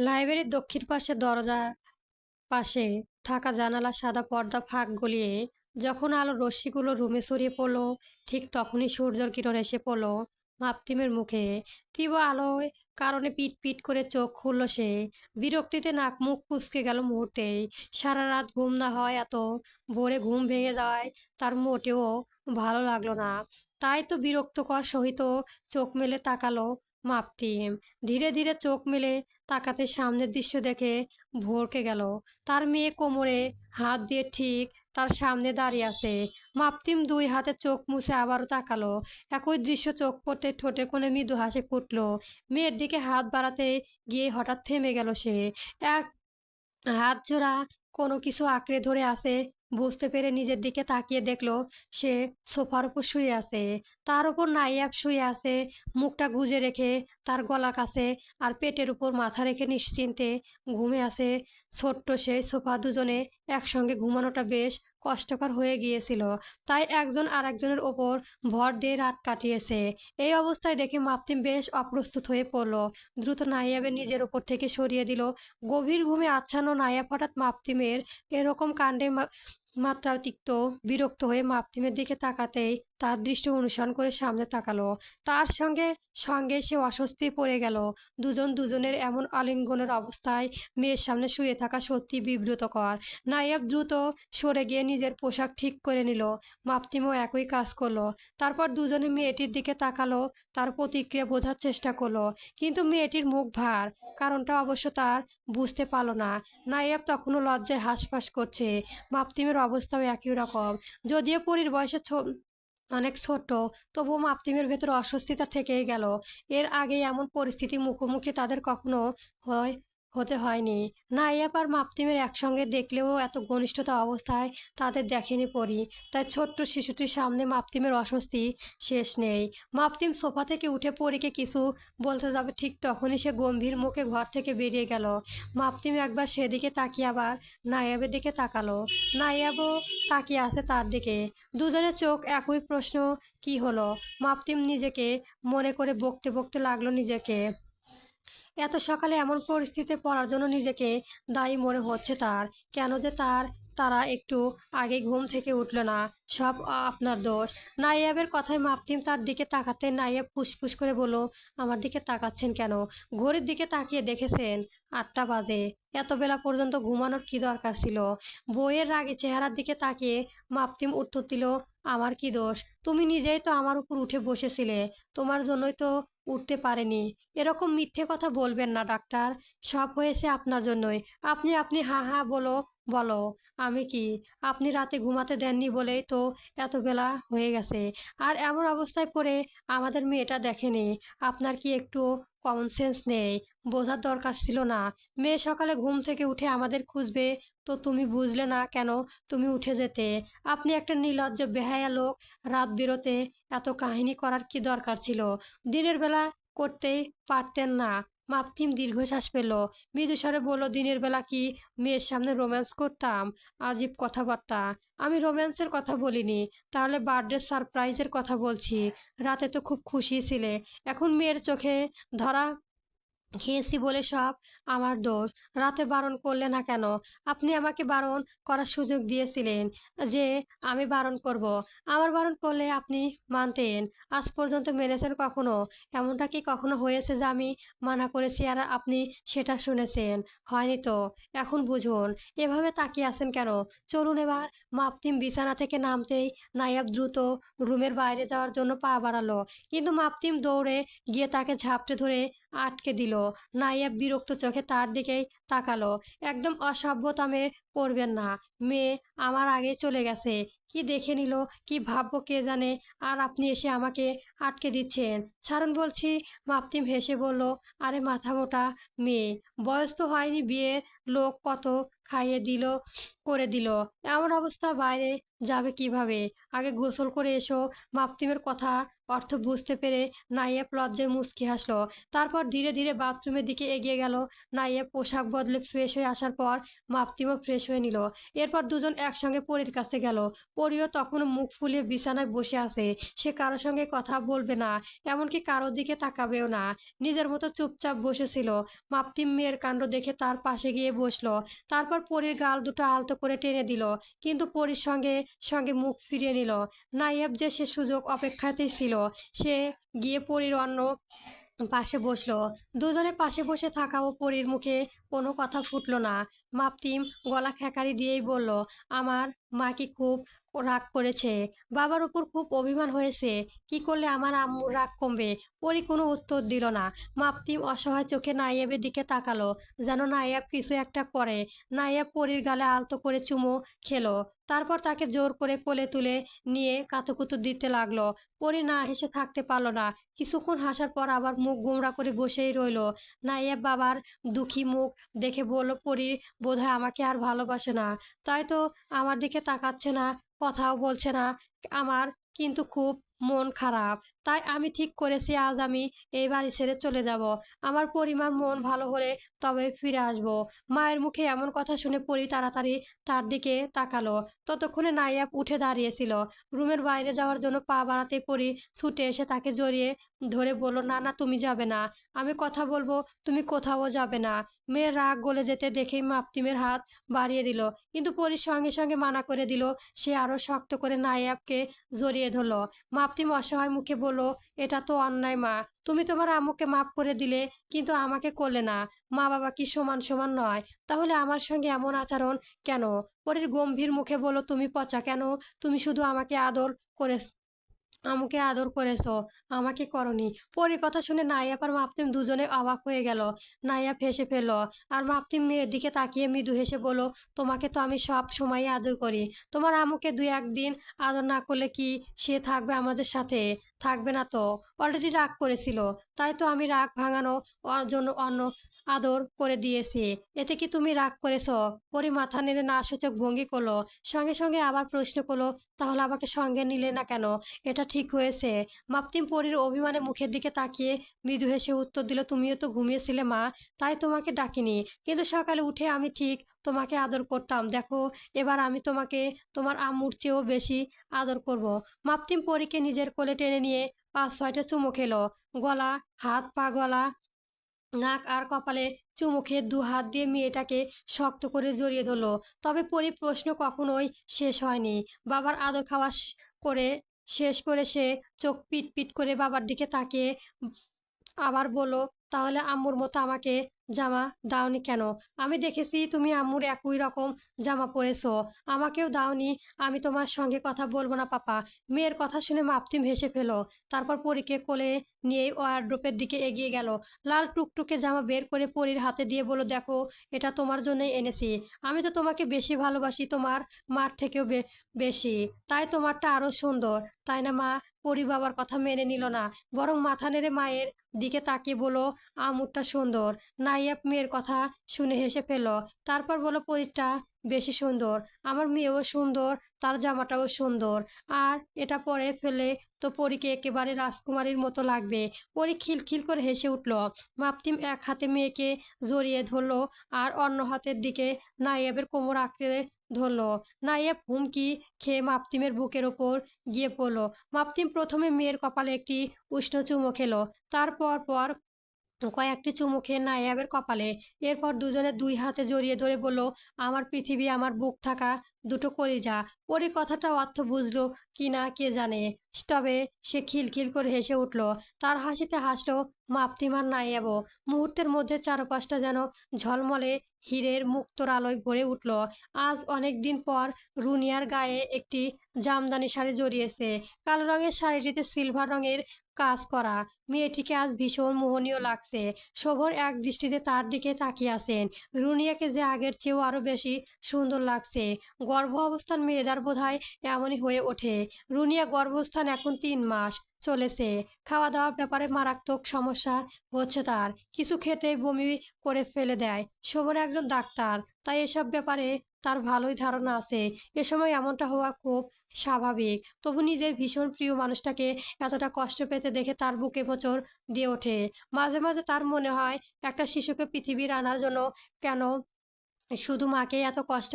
লাইব্রেরির দক্ষিণ পাশে দরজার পাশে থাকা জানালার সাদা পর্দা ফাঁক গলিয়ে যখন আলোর রশ্মিগুলো রুমে ছড়িয়ে পড়লো, ঠিক তখনই সূর্যের কিরণ এসে পড়লো মাপতিমের মুখে। তীব্র আলোয় কারণে পিট পিট করে চোখ খুলল সে। বিরক্তিতে নাক মুখ কুঁচকে গেল মুহূর্তেই। সারা রাত ঘুম না হয়, এত ভোরে ঘুম ভেঙে যাওয়ায় তার মোটেও ভালো লাগলো না। তাই তো বিরক্তকর সহিত চোখ মেলে তাকালো মাপতিম। ধীরে ধীরে চোখ মেলে তাকাতে সামনের দৃশ্য দেখে ভড়কে গেল। তার মেয়ে কোমরে হাত দিয়ে ঠিক তার সামনে দাঁড়িয়ে আছে। মাপতিম দুই হাতে চোখ মুছে আবারও তাকালো। একই দৃশ্য চোখ পড়তে ঠোঁটের কোণে মৃদু হাসি ফুটল। মেয়ের দিকে হাত বাড়াতে গিয়ে হঠাৎ থেমে গেল সে। এক হাত জোড়া কোনো কিছু আঁকড়ে ধরে আছে বুঝতে পেরে নিজের দিকে তাকিয়ে দেখলো সে সোফার উপর শুয়ে আছে। তার উপর নাইয়াব শুয়ে আছে, মুখটা গুজে রেখে তার গলার কাছে, আর পেটের উপর মাথা রেখে নিশ্চিন্তে ঘুমে আছে ছোট্ট সেই সোফা। দুজনে একসঙ্গে ঘুমানোটা বেশ কষ্টকর হয়ে গিয়েছিল, তাই একজন আরেকজনের ওপর ভর দিয়ে রাত কাটিয়েছে। এই অবস্থায় দেখে মাপতিম বেশ অপ্রস্তুত হয়ে পড়ল। দ্রুত নাইয়াবের নিজের ওপর থেকে সরিয়ে দিল। গভীর ঘুমে আচ্ছন্ন নায়াব হঠাৎ মাপতিমের এরকম কাণ্ডে মাত্রাতিরিক্ত বিরক্ত হয়ে মাপতিমের দিকে তাকাতেই তার দৃষ্টি অনুসরণ করে সামনে তাকালো। তার সঙ্গে সঙ্গে সে অস্বস্তি পড়ে গেল। দুজন দুজনের এমন আলিঙ্গনের অবস্থায় মেয়ের সামনে শুয়ে থাকা সত্যি বিব্রতকর। নায়াব দ্রুত সরে গিয়ে নিজের পোশাক ঠিক করে নিল। মাপতিমও একই কাজ করলো। তারপর দুজনে মেয়েটির দিকে তাকালো, তার প্রতিক্রিয়া বোঝার চেষ্টা করলো। কিন্তু মেয়েটির মুখ ভার, কারণটা অবশ্য তার বুঝতে পারল না। নাইয়াব তখনও লজ্জায় হাঁসফাঁস করছে। মাপতিমের অবস্থাও একই রকম। যদিও পরীর বয়সে অনেক ছোট, তবুও মাপতিমের ভেতর অস্বস্তিটা থেকেই গেল। এর আগে এমন পরিস্থিতির মুখোমুখি তাদের কখনো হয় হতে হয়নি। নাইয়াব আর মাপতিমের একসঙ্গে দেখলেও এত ঘনিষ্ঠতা অবস্থায় তাদের দেখেনি পরী। তাই ছোট্ট শিশুটির সামনে মাপতিমের অস্বস্তি শেষ নেই। মাপতিম সোফা থেকে উঠে পরীকে কিছু বলতে যাবে, ঠিক তখনই সে গম্ভীর মুখে ঘর থেকে বেরিয়ে গেল। মাপতিম একবার সেদিকে তাকিয়ে আবার নাইয়াবের দিকে তাকালো। নাইয়াবও তাকিয়ে আছে তার দিকে। দুজনের চোখ একই প্রশ্ন, কি হলো? মাপতিম নিজেকে মনে করে বকতে বকতে লাগলো নিজেকে। এত সকালে এমন পরিস্থিতিতে পড়ার জন্য নিজেকে দায়ী মনে হচ্ছে তার। কেন যে তারা একটু আগে ঘুম থেকে উঠল না, সব আপনার দোষ। নাইয়াবের কথায় মাপতিম তার দিকে তাকাতে নাইয়াব ফুসফুস করে বলল, আমার দিকে তাকাচ্ছেন কেন? ঘড়ির দিকে তাকিয়ে দেখেছেন 8টা বাজে। এত বেলা পর্যন্ত ঘুমানোর কি দরকার ছিল? বইয়ের রাগে চেহারার দিকে তাকিয়ে মাপতিম উত্তর দিল, আমার কি দোষ? তুমি নিজেই তো আমার উপর উঠে বসেছিলে, তোমার জন্যই তো উঠতে পারেনি। এরকম মিথ্যে কথা বলবেন না ডাক্তার। সব হয়েছে আপনার জন্যই। আপনি আপনি হা হা বলো বলো। আমি কি? আপনি রাতে ঘুমাতে দেননি বলেই তো এত বেলা হয়ে গেছে। আর এমন অবস্থায় পড়ে আমাদের মেয়েটা দেখেনি। আপনার কি একটু কমন সেন্স নেই? বোঝার দরকার ছিল না। মেয়ে সকালে ঘুম থেকে উঠে আমাদের খুঁজবে, তো তুমি বুঝলে না কেন? তুমি উঠে যেতে। আপনি একটা নির্লজ্জ বেহায়া লোক। রাত বেরোতে এত কাহিনী করার কি দরকার ছিল? দিনের বেলা করতেই পারতেন না? মাপথিম দীর্ঘশ্বাস পেল। মৃদুস্বরে বলল, দিনের বেলা কি মেয়ের সামনে রোম্যান্স করতাম? আজীব কথাবার্তা। আমি রোম্যান্সের কথা বলিনি। তাহলে বার্থডে সারপ্রাইজের কথা বলছি। রাতে তো খুব খুশি ছিলে। এখন মেয়ের চোখে ধরা খেয়েছি বলে সব আমার দোষ। রাতে বারণ করলে না কেন? আপনি আমাকে বারণ করার সুযোগ দিয়েছিলেন যে আমি বারণ করব। আমার বারণ করলে আপনি মানতেন। আজ পর্যন্ত মেনেছেন কখনো? এমনটা কি কখনো হয়েছে যে আমি মানা করেছি আর আপনি সেটা শুনেছেন? হয়নি তো। এখন বুঝুন। এভাবে তাকিয়ে আছেন কেন? চলুন এবার। মাপতিম বিছানা থেকে নামতেই নায়াব দ্রুত রুমের বাইরে যাওয়ার জন্য পা বাড়ালো। কিন্তু মাপতিম দৌড়ে গিয়ে তাকে ঝাপটে ধরে আটকে দিল। নাইয়া বিরক্ত চোখে তার দিকেই তাকালো। একদম অসভ্যতামে করবেন না। মেয়ে আমার আগেই চলে গেছে। কি দেখে নিল, কি ভাববো কে জানে, আর আপনি এসে আমাকে আটকে দিচ্ছেন। ছাড়ুন বলছি। মাপতিম হেসে বলল, আরে মাথা মোটা মেয়ে, বয়স তো হয়নি বিয়ের, লোক কত খাইয়ে দিল করে দিল। এমন অবস্থা বাইরে যাবে কিভাবে? আগে গোসল করে এসো। মাপতিমের কথা অর্থ বুঝতে পেরে নাইয়াব লজ্জায় মুচকি হাসলো। তারপর ধীরে ধীরে বাথরুমের দিকে এগিয়ে গেল। নাইয়াব পোশাক বদলে ফ্রেশ হয়ে আসার পর মাপতিমও ফ্রেশ হয়ে নিল। এরপর দুজন একসঙ্গে পরীর কাছে গেল। পরীও তখনও মুখ ফুলিয়ে বিছানায় বসে আছে। সে কারো সঙ্গে কথা বলবে না, এমনকি কারোর দিকে তাকাবেও না। নিজের মতো চুপচাপ বসেছিল। মাপতিম মেয়ের কাণ্ড দেখে তার পাশে গিয়ে বসলো। তারপর পরীর গাল দুটো আলতো করে টেনে দিল, কিন্তু পরীর সঙ্গে সঙ্গে মুখ ফিরিয়ে নিল। নাইয়াব যে সে সুযোগ অপেক্ষাতেই ছিল। সে গিয়ে পরীর অন্য পাশে বসলো। দুজনে পাশে বসে থাকা ও পরীর মুখে কোনো কথা ফুটলো না। মাপতিম গলা খেকারি দিয়েই বলল, আমার মা কি খুব রাগ করেছে? বাবার উপর খুব অভিমান হয়েছে? কি করলে আমার আম্মুর রাগ কমবে? পরী কোনো উত্তর দিল না। মাপতিম অসহায় চোখে নাইয়াবের দিকে তাকালো, যেন নাইয়াব কিছু একটা করে। নাইয়াব পরীর গালে আলতো করে চুমো খেলো। তারপর তাকে জোর করে কোলে তুলে নিয়ে কাতুকুতু দিতে লাগলো। পরী না হেসে থাকতে পারল না। কিছুক্ষণ হাসার পর আবার মুখ গোমড়া করে বসেই রইল। নাইয়াব বাবার দুঃখী মুখ দেখে বলল, পরী বোধহয় আমাকে আর ভালোবাসে না। তাই তো আমার দিকে তাকাচ্ছে না, কথাও বলছে না। আমার কিন্তু খুব মন খারাপ। তাই আমি ঠিক করেছি আজ আমি এই বাড়ি ছেড়ে চলে যাব। আমার পরিমার মন ভালো হলে তবে ফিরে আসব। মায়ের মুখে এমন কথা শুনে পরী তাড়াতাড়ি তার দিকে তাকালো। ততক্ষণে নাইয়াব উঠে দাঁড়িয়েছিল। রুমের বাইরে যাওয়ার জন্য পা বাড়াতে পরী ছুটে এসে তাকে জড়িয়ে ধরে বলল, না না, তুমি যাবে না। আমি কথা বলবো, তুমি কোথাও যাবে না। মেয়ের রাগ গলে যেতে দেখেই মাপতিমের হাত বাড়িয়ে দিল, কিন্তু পরীর সঙ্গে সঙ্গে মানা করে দিল। সে আরো শক্ত করে নাইয়াবকে জড়িয়ে ধরল। মাপতিম অসহায় মুখে বলল, এটা তো অন্যায় মা। তুমি তোমার আম্মুকে মাফ করে দিলে, কিন্তু আমাকে করলে না। মা বাবা কি সমান সমান নয়? তাহলে আমার সঙ্গে এমন আচরণ কেন? পরীর গম্ভীর মুখে বলল, তুমি পচা কেন? তুমি শুধু আমাকে আদর করে আমাকে আদর করেছো, আমাকে করনি। পরীর কথা শুনে নাইয়াব আর মাপতিম দুজনে অবাক হয়ে গেল। নাইয়াব হেসে ফেলল, আর মাপতিম মেয়ের দিকে তাকিয়ে মৃদু হেসে বলল, তোমাকে তো আমি সব সময় আদর করি। তোমার আম্মুকে দুই একদিন আদর না করলে কি সে থাকবে আমাদের সাথে? থাকবে না তো, অলরেডি রাগ করেছিল। তাই তো আমি রাগ ভাঙানো ওর জন্য অন্য আদর করে দিয়েছি। এতে কি তুমি রাগ করেছো? পরী মাথা নেড়ে না সূচক ভঙ্গি করলো। সঙ্গে সঙ্গে আবার প্রশ্ন করলো, তাহলে আমাকে সঙ্গে নিলে না কেন? এটা ঠিক হয়েছে? মাপতিম পরীর অভিমানে মুখের দিকে তাকিয়ে মৃদু হেসে উত্তর দিল, তুমিও তো ঘুমিয়েছিলে মা, তাই তোমাকে ডাকিনি। কিন্তু সকালে উঠে আমি ঠিক তোমাকে আদর করতাম। দেখো, এবার আমি তোমাকে তোমার আম্মুর চেয়েও বেশি আদর করব। মাপতিম পরীকে নিজের কোলে টেনে নিয়ে ৫-৬টা চুমু খেলো। গলা, হাত পা, গলা, নাক আর কপালে চুমু খেয়ে দু হাত দিয়ে মেয়েটাকে শক্ত করে জড়িয়ে ধরলো। তবে পরী প্রশ্ন কখনোই শেষ হয়নি। বাবার আদর খাওয়া করে শেষ করে সে চোখ পিট পিট করে বাবার দিকে তাকিয়ে আবার বলল, তাহলে আম্মুর মতো আমাকে জামা দাওনি কেন? আমি দেখেছি তুমি আম্মুর একই রকম জামা পরেছো, আমাকেও দাওনি। আমি তোমার সঙ্গে কথা বলবো না পাপা। মেয়ের কথা শুনে মাপতিম হেসে ফেলো। তারপর পরীকে কোলে নিয়ে ওয়ারড্রোপের দিকে এগিয়ে গেল। লাল টুকটুকে জামা বের করে পরীর হাতে দিয়ে বলল, দেখো, এটা তোমার জন্যই এনেছি। আমি তো তোমাকে বেশি ভালোবাসি, তোমার মার থেকেও বেশি। তাই তোমারটা আরো সুন্দর, তাই না মা? পরী বাবার কথা মেনে নিল না, বরং মাথা নেড়ে মায়ের দিকে তাকিয়ে বলল, আমুরটা সুন্দর। নাইয়াব মেয়ের কথা শুনে হেসে ফেলল। তারপর বলল, পরীরটা বেশি সুন্দর। আমার মেয়েও সুন্দর, তার জামাটাও সুন্দর। আর এটা পরে ফেলে তো পরীকে একেবারে রাজকুমারীর মতো লাগবে। পরী খিলখিল করে হেসে উঠল। মাপতিম এক হাতে মেয়েকে জড়িয়ে ধরল, আর অন্য হাতের দিকে নাইয়াবের কোমর আঁকড়ে ধরল। নাইয়াব হুমকি খেয়ে মাপতিমের বুকের ওপর গিয়ে পড়ল। মাপতিম প্রথমে মেয়ের কপালে একটি উষ্ণ চুমু খেলো। তারপর পর কয়েকটি চুমু খেয়ে নায়াবের কপালে। এরপর দুজনে দুই হাতে জড়িয়ে ধরে বলল, আমার পৃথিবী, আমার বুক থাকা দুটো কলিজা। পরে কথাটা অর্থ বুঝলো কি না কে জানে, তবে সে খিলখিল করে হেসে উঠল। তার হাসিতে হাসলো মাপতিম আর নায়াবও। মুহূর্তের মধ্যে চারপাশটা যেন ঝলমলে হীরের মুক্তোর আলোয় ভরে উঠল। আজ অনেক দিন পর রুনিয়ার গায়ে একটি জামদানি শাড়ি জড়িয়েছে। কালো রঙের শাড়িটিতে সিলভার রঙের কাজ করা। মেয়েটিকে আজ ভীষণ মোহনীয় লাগছে। শোভন এক দৃষ্টিতে তার দিকে তাকিয়ে আছেন। রুনিয়াকে যে আগের চেয়েও আরো বেশি সুন্দর লাগছে। গর্ভ অবস্থান মেয়েদার বোধহয় এমনই হয়ে ওঠে। রুনিয়া গর্ভস্থান এখন ৩ মাস চলেছে। খাওয়া দাওয়ার ব্যাপারে মারাত্মক সমস্যা হচ্ছে তার। কিছু খেতেই বমি করে ফেলে দেয়। শোভন একজন ডাক্তার, তাই এসব ব্যাপারে তার ভালোই ধারণা আছে। এ সময় এমনটা হওয়া খুব স্বাভাবিক। তবু নিজের ভীষণ প্রিয় মানুষটাকে এতটা কষ্ট পেতে দেখে তার বুকে মোচড় দিয়ে ওঠে। মাঝে, মাঝে তার মনে হয় একটা শিশুকে পৃথিবীর আনার জন্য কেন শুধু মাকেই এত কষ্ট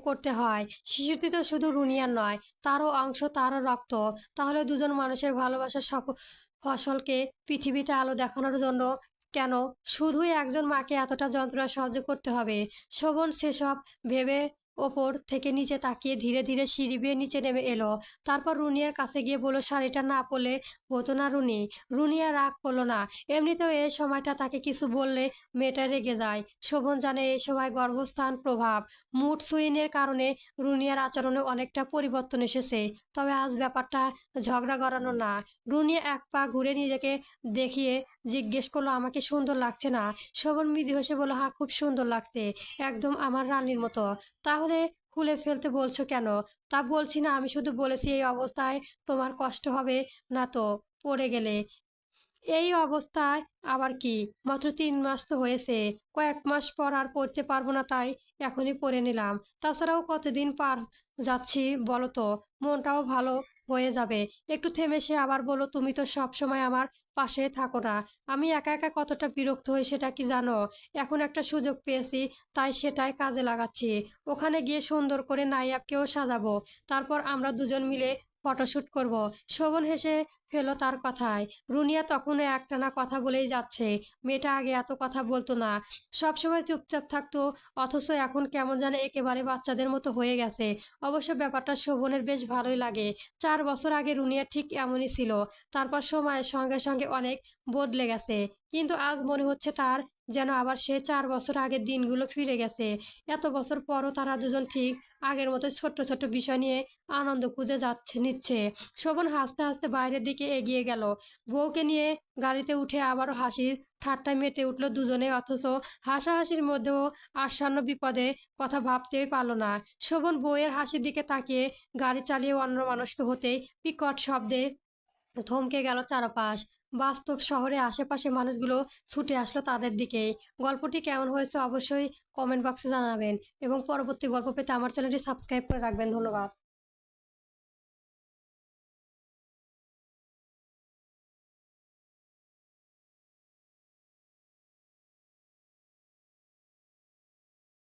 করতে হয়। শিশুটি তো শুধু রুনিয়ার নয়, তারও অংশ, তারও রক্ত। তাহলে দুজন মানুষের ভালোবাসার ফসলকে পৃথিবীতে আলো দেখানোর জন্য কেন শুধুই একজন মাকে এতটা যন্ত্রণা সহ্য করতে হবে? শোভন সেসব ভেবে ওপর থেকে নিচে তাকিয়ে ধীরে ধীরে সিঁড়ি বেয়ে নিচে নেমে এলো। তারপর রুনিয়ার কাছে গিয়ে বলল, শাড়িটা না পরলে হতো না রুনি? রুনিয়া রাগ করলো না। এমনিতেও এই সময়টা তাকে কিছু বললে মেয়েটা রেগে যায়। শোভন জানে এই সময় গর্ভস্থান প্রভাব, মুড সুইংয়ের কারণে রুনিয়ার আচরণে অনেকটা পরিবর্তন এসেছে। তবে আজ ব্যাপারটা ঝগড়া গড়ানো না। রুনিয়া এক পা ঘুরে নিজেকে দেখিয়ে জিজ্ঞেস করলো, আমাকে সুন্দর লাগছে না? শোভন মৃদু হেসে বলল, হ্যাঁ খুব সুন্দর লাগছে, একদম আমার রানীর মতো। তাহলে খুলে ফেলতে বলছো কেন? তা বলছি না, আমি শুধু বলেছি এই অবস্থায় তোমার কষ্ট হবে না তো পড়ে গেলে? এই অবস্থায় আবার কি? মাত্র ৩ মাস তো হয়েছে। কয়েক মাস পর আর পড়তে পারবো না, তাই এখনই পড়ে নিলাম। তাছাড়াও কতদিন পার যাচ্ছি বলো তো? মনটাও ভালো হয়ে যাবে। একটু থেমে সে আবার বলল, তুমি তো সবসময় আমার পাশে থাকো না। আমি একা, একা কতটা বিরক্ত হই সেটা কি জানো? এখন একটা সুযোগ পেয়েছি, তাই সেটাই কাজে লাগাচ্ছি। ওখানে গিয়ে সুন্দর করে নাইয়াবকেও সাজাবো। তারপর আমরা দুজন মিলে ফটোশুট করব। শোভন হেসে ফেলল তার কথায়। রুনিয়া তখনও একটানা কথা বলেই যাচ্ছে। মেয়েটা আগে এত কথা বলতো না, সবসময় চুপচাপ থাকতো, অথচ এখন কেমন যেন একেবারে বাচ্চাদের মতো হয়ে গেছে। অবশ্য ব্যাপারটা শোভনের বেশ ভালোই লাগে। ৪ বছর আগে রুনিয়া ঠিক এমনই ছিল। তারপর সময়ের সঙ্গে সঙ্গে অনেক বদলে গেছে। কিন্তু আজ মনে হচ্ছে তার যেন আবার সে ৪ বছর আগের দিনগুলো ফিরে গেছে। এত বছর পরও তারা দুজন ঠিক আগের মতো ছোট্ট ছোট্ট বিষয় নিয়ে আনন্দ খুঁজে নিচ্ছে। শোভন হাসতে হাসতে বাইরের দিকে এগিয়ে গেল। বউকে নিয়ে গাড়িতে উঠে আবারও হাসির ঠাট্টায় মেতে উঠল দুজনে, অথচ হাসাহাসির মধ্যেও আসন্ন বিপদে কথা ভাবতেই পারল না। শোভন বউয়ের হাসির দিকে তাকিয়ে গাড়ি চালিয়ে অন্যমনস্ক হতেই বিকট শব্দে থমকে গেল চারপাশ। বাস্তব শহরে আশেপাশে মানুষগুলো ছুটে আসলো তাদের দিকেই। গল্পটি কেমন হয়েছে অবশ্যই কমেন্ট বক্সে জানাবেন এবং পরবর্তী গল্প পেতে আমার চ্যানেলটি সাবস্ক্রাইব করে রাখবেন। ধন্যবাদ।